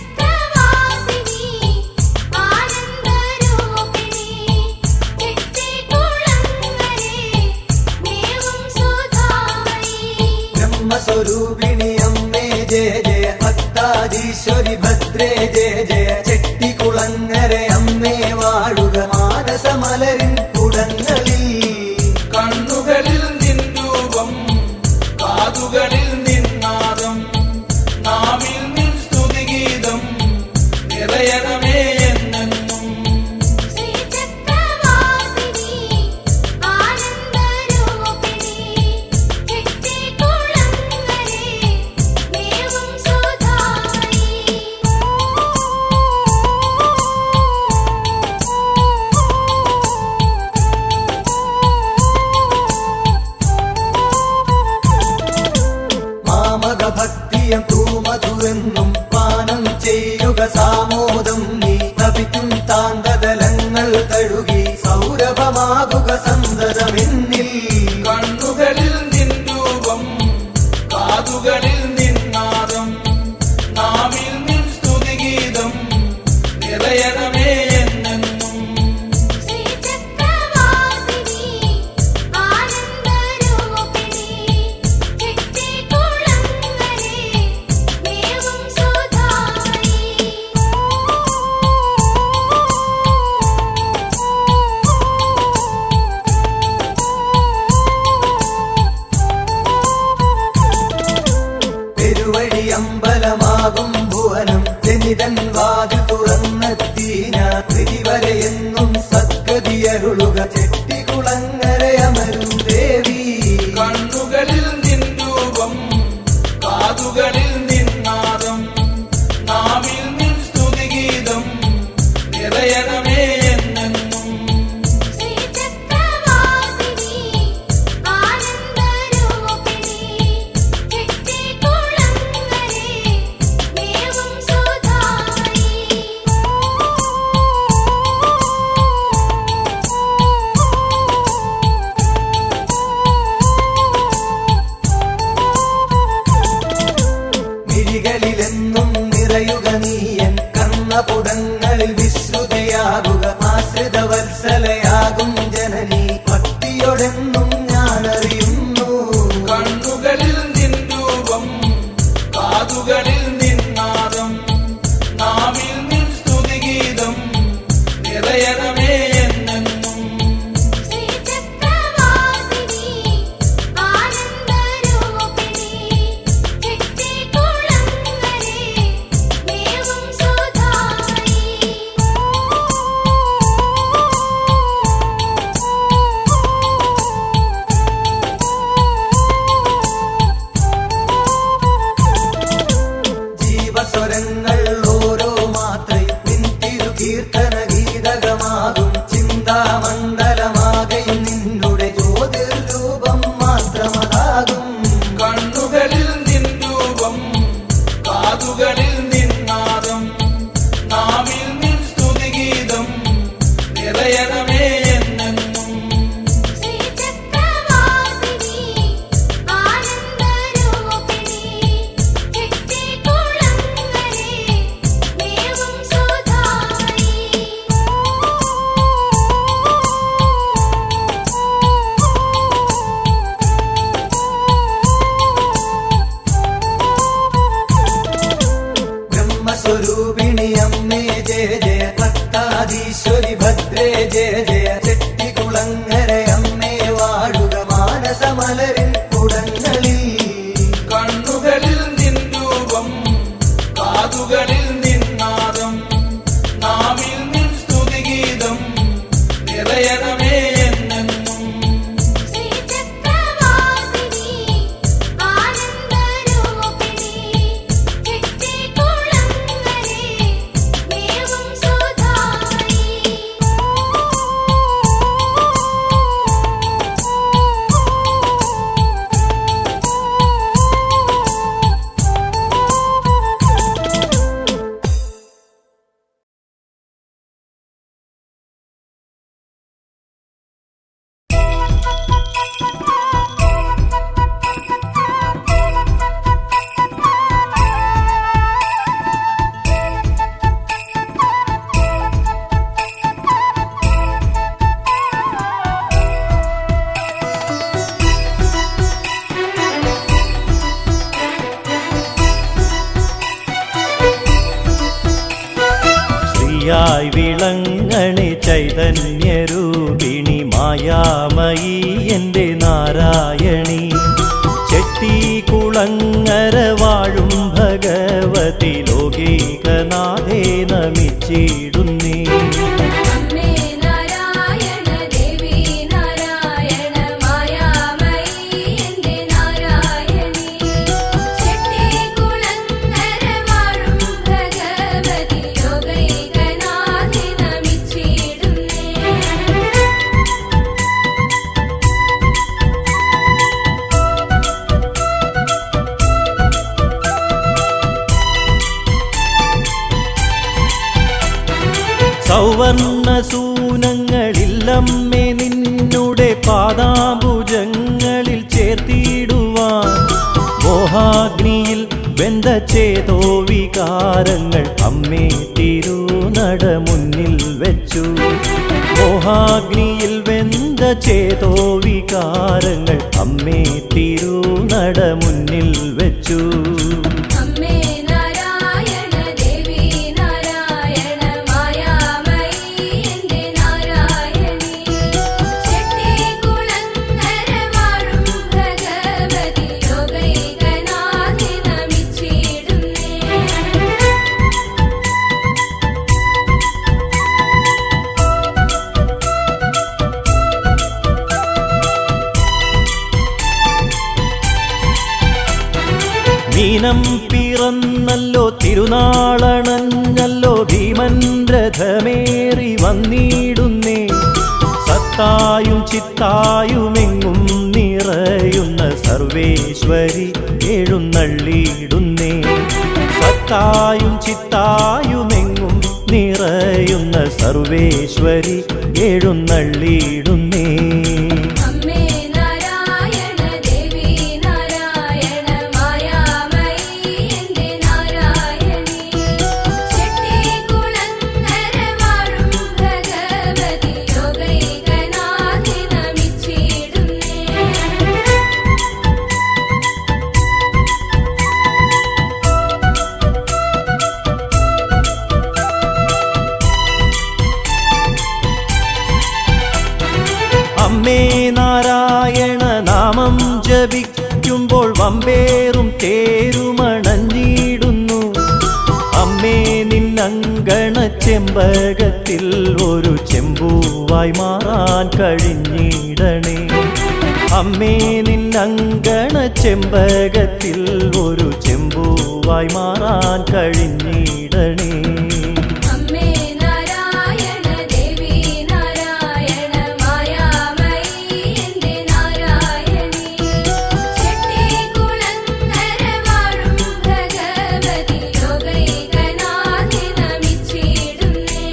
Speaker 2: ശ്രീചക്രവാസിനി ആനന്ദരൂപിണി ചെട്ടികുളങ്ങരേ മേവും സുധാമണി.
Speaker 1: ബ്രഹ്മസ്വരൂപിണി അമ്മേ ജയ ജയ, ഭക്താദീശ്വരി ഭദ്രേ ജയ ജയ, ചെട്ടികുളങ്ങര അമ്മേ വാഴുക മാനസമലരിൻ കുടങ്ങളിൽ.
Speaker 4: കണ്ണുകളിൽ നിൻ രൂപം, കാതുകളിൽ നിന്നാദം, നാവിൽ നിൻ സ്തുതിഗീതം നിറയണമേ എന്നെന്നും.
Speaker 2: ശ്രീചക്രവാസിനി ആനന്ദരൂപിണി ചെട്ടികുളങ്ങരേ മേവും സുധാമണി.
Speaker 1: മാമക ഭക്തിയം തൂമധുവെന്നും പാനം ചെയ്യുക സാമോദം നീ. തപിക്കും താന്തതലങ്ങൾ തഴുകി സൗരഭമാകുക സന്തതമെന്നിൽ.
Speaker 4: കണ്ണുകളിൽ നിൻ രൂപം, കാതുകളിൽ നിന്നാദം, നാവിൽ നിൻ സ്തുതിഗീതം നിറയണമേ എന്നെന്നും.
Speaker 2: ശ്രീചക്രവാസിനി ആനന്ദരൂപിണി ചെട്ടികുളങ്ങരേ മേവും സുധാമണി.
Speaker 1: പെരുവഴി അമ്പലമാകും ഭുവനം ജനിതൻ വാതിൽ തുറന്നെത്തി ഞാൻ. വരെ എന്നും സദ്ഗതിയരുളുക ചെട്ടികുളങ്ങര അമരും ദേവി.
Speaker 4: കണ്ണുകളിൽ നിൻ രൂപം, കാതുകളിൽ നിന്നാദം, നാവിൽ നിൻ സ്തുതിഗീതം നിറയണമേ എന്നെന്നും.
Speaker 2: ശ്രീചക്രവാസിനി ആനന്ദരൂപിണി ചെട്ടികുളങ്ങരേ മേവും സുധാമണി.
Speaker 1: മിഴികളിലെന്നും നിറയുക നീയൻ, കർണപുടങ്ങളിൽ വിശ്രുതയാകുക ആശ്രിത വത്സലയാകും ജനനി. ഭക്തിയോടെന്നും ഞാനറിയുന്നു.
Speaker 4: കണ്ണുകളിൽ നിൻ രൂപം, കാതുകളിൽ നിന്നാദം, നാവിൽ നിൻ സ്തുതിഗീതം നിറയണമേ എന്നെന്നും.
Speaker 2: ശ്രീചക്രവാസിനി ആനന്ദരൂപിണി ചെട്ടികുളങ്ങരേ മേവും സുധാമണി.
Speaker 1: ജീവസ്വരങ്ങൾ ഓരോ മാത്രയും പിന്തിരു കീർത്തന ഗീതകമാകും. ചിന്താമണ്ഡലമാകെ നിന്നുടെ ജ്യോതിർരൂപം മാത്രമതാകും. കണ്ണുകളിൽ നിൻ രൂപം, കാതുകളിൽ നിന്നാദം, നാവിൽ നിൻ സ്തുതിഗീതം നിറയണമേ എന്നെന്നും.
Speaker 2: ശ്രീചക്രവാസിനി ആനന്ദരൂപിണി ചെട്ടികുളങ്ങരേ മേവും സുധാമണി.
Speaker 5: തേരായി വിളങ്ങണി ചൈതന്യരൂപിണി മായാമയി എൻ്റെ നാരായണി. ചെട്ടികുളങ്ങര വാഴും ഭഗവതി ലോകൈകനാഥേ നമിച്ചിടുന്നേ.
Speaker 2: അമ്മേ നാരായണ ദേവി നാരായണ മായാമയി എൻ്റെ നാരായണി. ചെട്ടികുളങ്ങര വാഴും ഭഗവതി ലോകൈകനാഥേ നമിച്ചിടുന്നേ.
Speaker 5: സൗവർണ സൂനങ്ങളില്ലമ്മേ നിന്നുടെ പാദാംബുജങ്ങളിൽ ചേർത്തിടുവാൻ. മോഹാഗ്നിയിൽ വെന്ത ചേതോ വികാരങ്ങൾ അമ്മേ തിരുനട മുന്നിൽ വെച്ചു. മോഹാഗ്നിയിൽ വെന്ത ചേതോ വികാരങ്ങൾ അമ്മേ തിരുനട മുന്നിൽ വെച്ചു.
Speaker 2: അമ്മേ നാരായണ ദേവി നാരായണ മായാമയി എൻ്റെ നാരായണി. ചെട്ടികുളങ്ങര വാഴും ഭഗവതി ലോകൈകനാഥേ നമിച്ചിടുന്നേ.
Speaker 5: മീനം പിറന്നല്ലോ തിരുനാളണഞ്ഞല്ലോ ഭീമൻ രഥമേറി വന്നിടുന്നേ. സത്തായും ചിത്തായുമെങ്ങും നിറയുന്ന സർവേശ്വരി എഴുന്നള്ളിയിടുന്നേ. സത്തായും ചിത്തായുമെങ്ങും നിറയുന്ന സർവേശ്വരി എഴുന്നള്ളിയിടുന്നേ.
Speaker 2: അമ്മേ നാരായണ ദേവി നാരായണ മായാമയി എൻ്റെ നാരായണി. ചെട്ടികുളങ്ങര വാഴും ഭഗവതി ലോകൈകനാഥേ നമിച്ചിടുന്നേ.
Speaker 5: അമ്മേ നാരായണ നാമം ജപിക്കുമ്പോൾ വമ്പേറും തേരുമണഞ്ഞിടുന്നു. അമ്മേ നിന്നങ്കണ ചെമ്പകത്തിൽ ഒരു ചെമ്പൂവായി മാറാൻ കഴിഞ്ഞിടണേ. അമ്മേ നിന്നങ്കണ ചെമ്പകത്തിൽ ഒരു ചെമ്പൂവായി മാറാൻ കഴിഞ്ഞിടണേ.
Speaker 2: അമ്മേ നാരായണ ദേവി നാരായണ മായാമയി എൻ്റെ നാരായണി. ചെട്ടികുളങ്ങര വാഴും ഭഗവതി ലോകൈകനാഥേ നമിച്ചിടുന്നേ.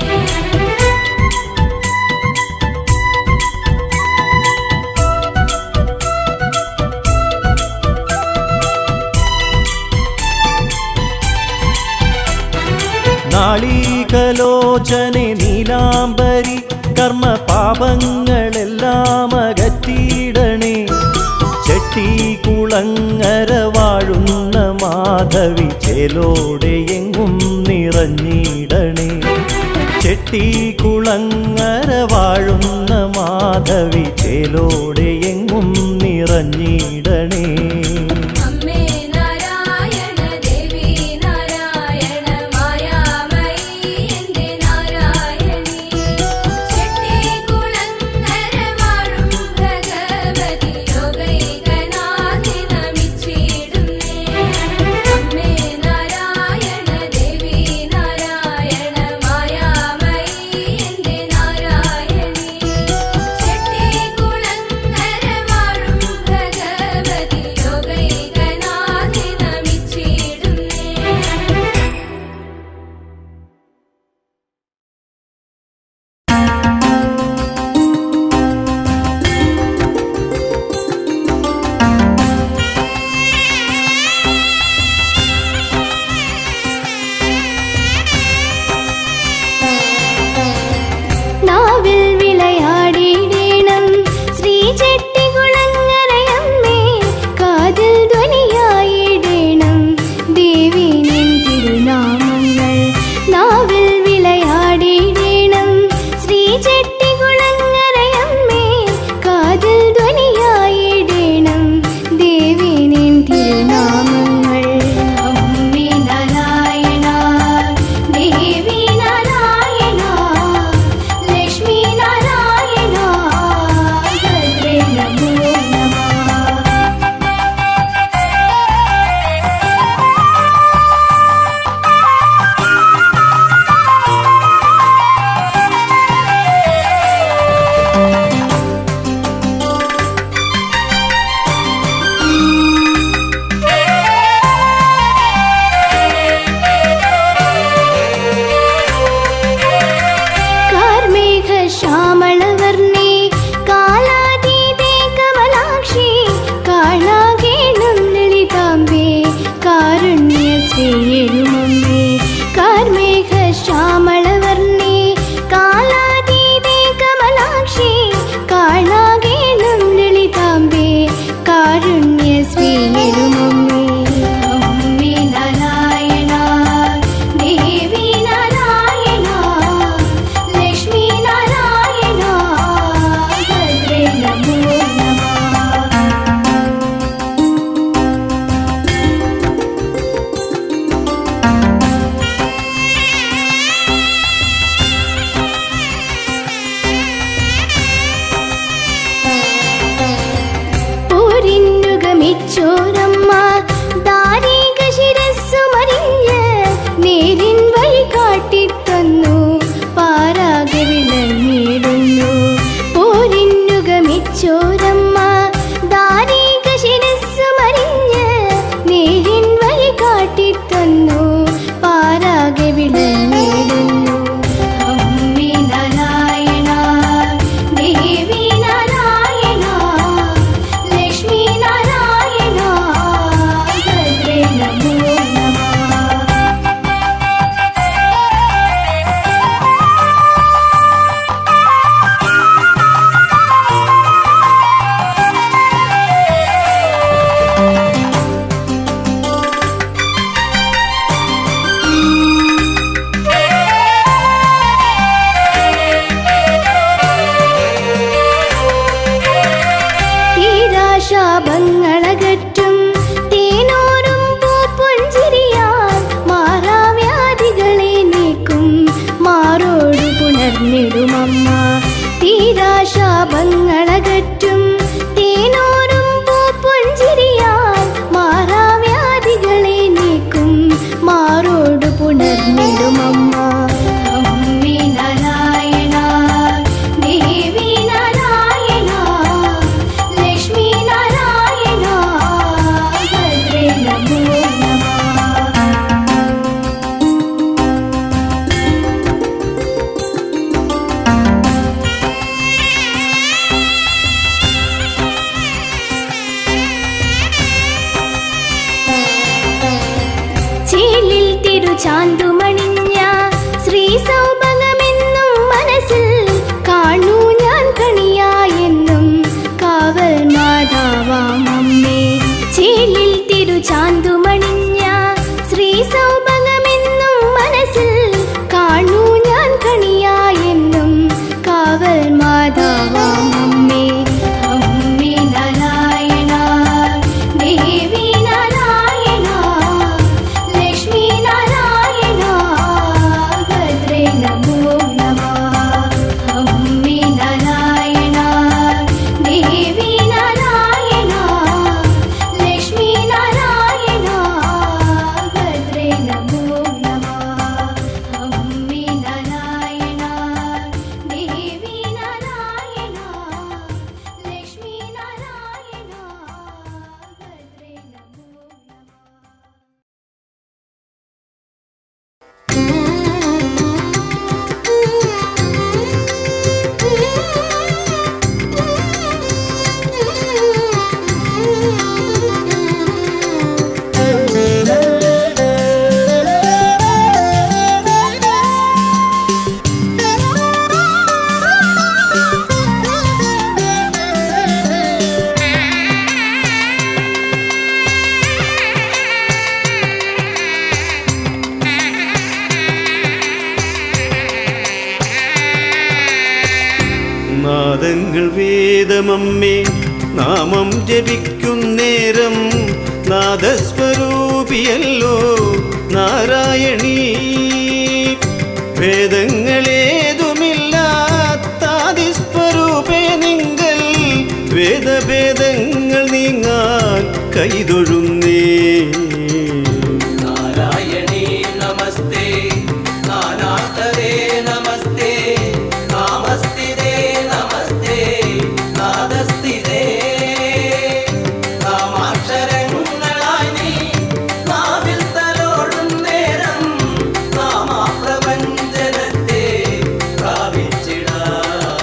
Speaker 5: നാളീകലോചനെ നീലാംബരി കർമ്മ പാപങ്ങളെല്ലാം അകറ്റിയിടണേ. ചെട്ടികുളങ്ങര വാഴുന്ന മാധവി ചേലോടെ എങ്ങും നിറഞ്ഞിടണേ. ചെട്ടികുളങ്ങര വാഴുന്ന മാധവി ചേലോടെ എങ്ങും നിറഞ്ഞിടണേ.
Speaker 2: അമ്മേ നാരായണ ദേവി നാരായണ മായാമയി എൻ്റെ നാരായണി. ചെട്ടികുളങ്ങര വാഴും ഭഗവതി ലോകൈകനാഥേ നമിച്ചിടുന്നേ. അമ്മേ നാരായണ ദേവി നാരായണ മായാമയി എൻ്റെ നാരായണി. ചെട്ടികുളങ്ങര വാഴും ഭഗവതി ശ്യാമളവർണ്ണേ കാലാതീതേ കമലാക്ഷി കാണാകേണം ലളിതാംബേ കാരുണ്യശ്രീയെഴുമമ്മേ കാർമേഘ ശ്യാമളവർണ്ണേ കാലാതീതേ കമലാക്ഷി കാണാകേണം ലളിതാംബേ കാരുണ്യശ്രീയെഴുമമ്മേ അമ്മേ നാരായണ ദേവി നാരായണ ലക്ഷ്മി നാരായണ ഭദ്രേ നമോ നമഃ പോരിന്നുഗമിച്ചോരമ്മ ദാരിക ശിരസ്സുമറിഞ്ഞ് നേരിൻ വഴി കാട്ടിത്തന്നു പാരാകെ വിളങ്ങിടുന്നു പോരിന്നുഗമിച്ചോരമ്മ ദാരിക ശിരസ്സുമറിഞ്ഞ് നേരിൻ വഴി കാട്ടിത്തന്നു പാരാകെ വിളങ്ങിടുന്നു അമ്മേ നാരായണ ദേവി നാരായണ ലക്ഷ്മി നാരായണ ഭദ്രേ നമോ നമഃ തീരാശാപങ്ങളകറ്റും തേനോരും പൂപ്പുഞ്ചിരിയാൽ മാറാവ്യാധികളെ നീക്കും മാറോടു പുണർന്നിടുമമ്മ തീരാശാപങ്ങളകറ്റും തേനോരും പൂപ്പുഞ്ചിരിയാൽ മാറാവ്യാധികളെ നീക്കും മാറോടു പുണർന്നിടുമമ്മ അമ്മേ നാരായണ ദേവി നാരായണ ലക്ഷ്മി നാരായണ ഭദ്രേ നമോ നമഃ ചേലിൽ തിരുചാന്തുമണിഞ്ഞ ശ്രീ സൗഭഗമെന്നും മനസ്സിൽ കാണൂ ഞാൻ കണിയായെന്നും കാവൽ മാതാവാം അമ്മേ ചേലിൽ തിരുചാന്തുമണിഞ്ഞ ശ്രീ സൗഭഗമെന്നും മനസ്സിൽ കാണൂ ഞാൻ കണിയായെന്നും കാവൽ മാതാവാം അമ്മേ അമ്മേ നാരായണ ദേവി നാരായണ ലക്ഷ്മി നാരായണ ഭദ്രേ നമോ നമഃ അമ്മേ നാരായണ ദേവി നാരായണ ലക്ഷ്മി നാരായണ ഭദ്രേ നമോ നമഃ അമ്മേ നാരായണ ദേവി നാരായണ ലക്ഷ്മി നാരായണ ഭദ്രേ നമോ
Speaker 5: നാദങ്ങൾ വേദമമ്മേ നാമം ജപിക്കുന്നേരം നാദസ്വരൂപിയല്ലോ നാരായണീ വേദങ്ങളേതുമില്ലാത്താദിസ്വരൂപേ നിങ്ങൾ വേദഭേദങ്ങൾ നീങ്ങാൻ കൈതൊഴുന്നേ
Speaker 4: നാരായണീ നമസ്തേ നാനാർത്ഥരേ നമസ്തേ നാമസ്ഥിതേ നമസ്തേ നാദസ്ഥിതേ നാമാക്ഷരങ്ങളായി നീ നാവിൽ തലോടും നേരം നാമാപ്രപഞ്ചനത്തെ പ്രാപിച്ചിടാം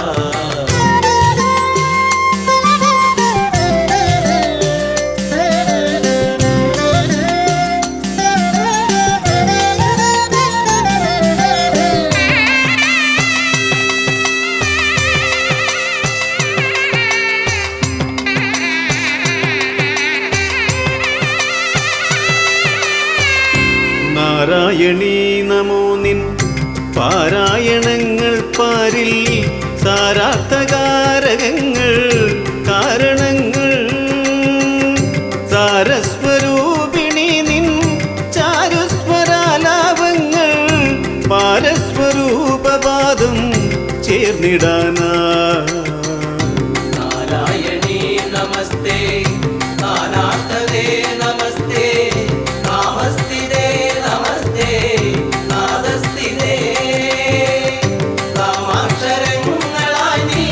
Speaker 5: പാരായണങ്ങൾ പാരിൽ സാരാർത്ഥകാരകങ്ങൾ കാരണങ്ങൾ സാരസ്വരൂപിണി നിൻ ചാരുസ്വരാലാപങ്ങൾ പാരസ്വരൂപപാദം ചേർന്നിടാനാ
Speaker 4: നാരായണീ നമസ്തേ നാനാർത്ഥദേ നമസ്തേ നാമസ്ഥിതേ നമസ്തേ നാദസ്ഥിതേ നാമാക്ഷരങ്ങളായി നീ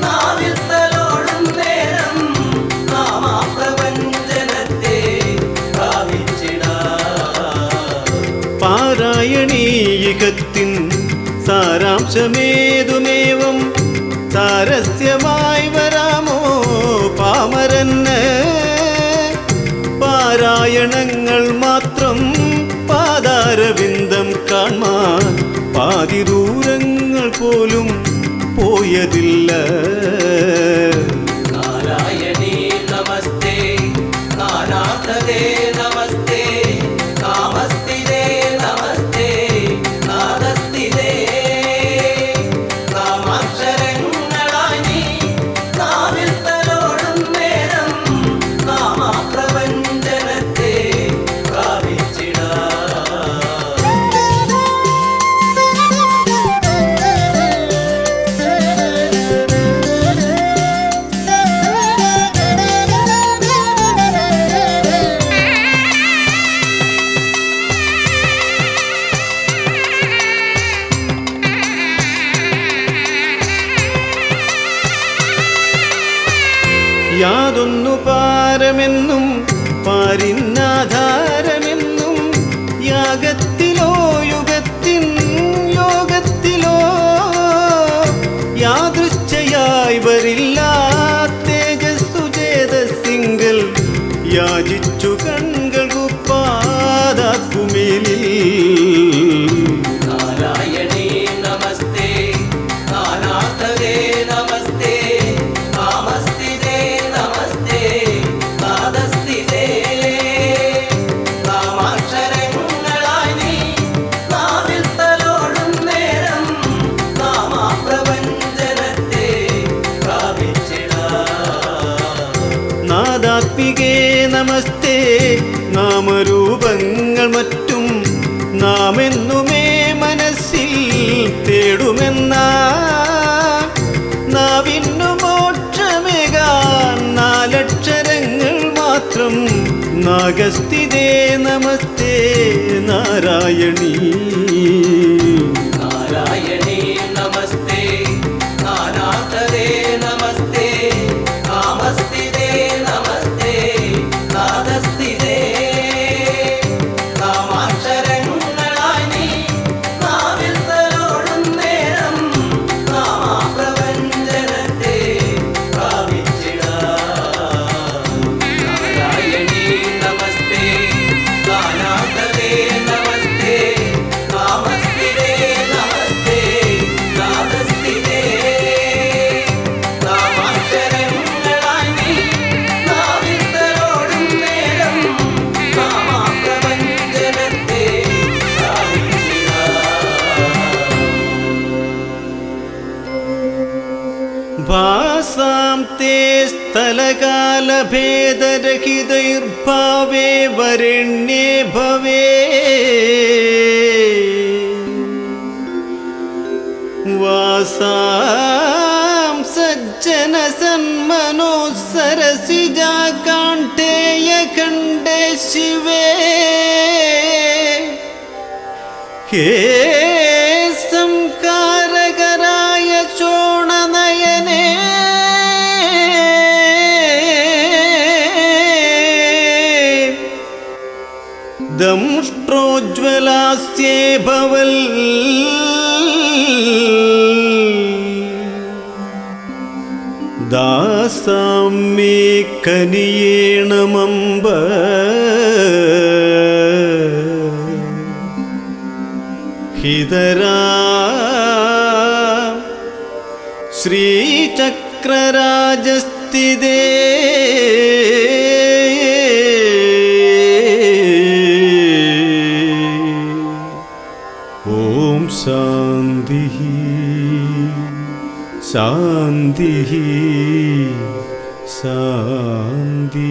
Speaker 4: നാവിൽ തലോടും നേരം നാമാപ്രപഞ്ചനത്തെ ഭാവിച്ചിടാ
Speaker 5: പാരായണീയകത്തിൻ സാരാംശമേതുമേവം സാരസ്യമായി വരാമോ പാമരന് പാരായണങ്ങൾ മാത്രം പാദാരവിന്ദം കാൺമാൻ പാതിദൂരങ്ങൾ പോലും പോയതില്ല
Speaker 4: നാരായണീ നമസ്തേ നാനാർത്ഥദേ നമസ്തേ നാമസ്ഥിതേ നമസ്തേ നാദസ്ഥിതേ നാമാക്ഷരങ്ങളായി നീ നാവിൽ തലോടും നേരം നാമാപ്രപഞ്ചനത്തെ പ്രാപിച്ചിടാ
Speaker 5: യാതൊന്നു പാരമെന്നും പാരിന്നാധാരമെന്നും യാഗത്തിലോ യുഗത്തിൻ യോഗത്തിലോ യാദൃശ്ചയായി വരില്ല തേജസ്സു ചേതസ്സിങ്കൽ യാചിച്ചു കൺകൾ കുപ്പാതാക്കുമേലിൽ
Speaker 4: നാരായണീ നമസ്തേ നാനാർത്ഥദേ നമസ്തേ നാമസ്ഥിതേ നമസ്തേ നാദസ്ഥിതേ നാമാക്ഷരങ്ങളായി നീ നാവിൽ തലോടും നേരം നാമാപ്രപഞ്ചനത്തെ പ്രാപിച്ചിടാ
Speaker 5: നാദാത്മികേ നമസ്തേ നാമരൂപങ്ങൾ മറ്റും നാമെന്നുമേ മനസ്സിൽ തേടുമെന്നാ നാവിന്നു മോക്ഷമേകാൻ നാലക്ഷരങ്ങൾ മാത്രം നാഗസ്ഥിതേ നമസ്തേ നാരായണീ
Speaker 4: നാരായണീ നമസ്തേ നാനാർത്ഥദേ നമസ്തേ നാമസ്ഥിതേ നമസ്തേ നാദസ്ഥിതേ നാമാക്ഷരങ്ങളായി നീ നാവിൽ തലോടും നേരം നാമാപ്രപഞ്ചനത്തെ പ്രാപിച്ചിടാ നാരായണീ നമസ്തേ നാനാർത്ഥദേ നമസ്തേ നാമസ്ഥിതേ നമസ്തേ നാദസ്ഥിതേ നാമാക്ഷരങ്ങളായി നീ നാവിൽ തലോടും നേരം നാമാപ്രപഞ്ചനത്തെ പ്രാപിച്ചിടാ
Speaker 5: ഭാസാം തേ സ്ഥലകാലഭേദരഹിതൈർഭാവേ വരണ്യേ ഭവേ വാസാം സജ്ജന സന്മനോ സരസിജാകാണ്ഠേയ ഖണ്ഡേ ശിവേ ഹേ സംകാരകരായ ചോണനയനേ ദംഷ്ട്രോജ്വലാസ്യേ ഭവൽ ദാസാം മേ കനിയേണമംബ ഹിതരാ ശ്രീചക്രരാജസ്ഥിതേ ഓം ശാന്തി ശാന്തി ശാന്തി ശാന്തി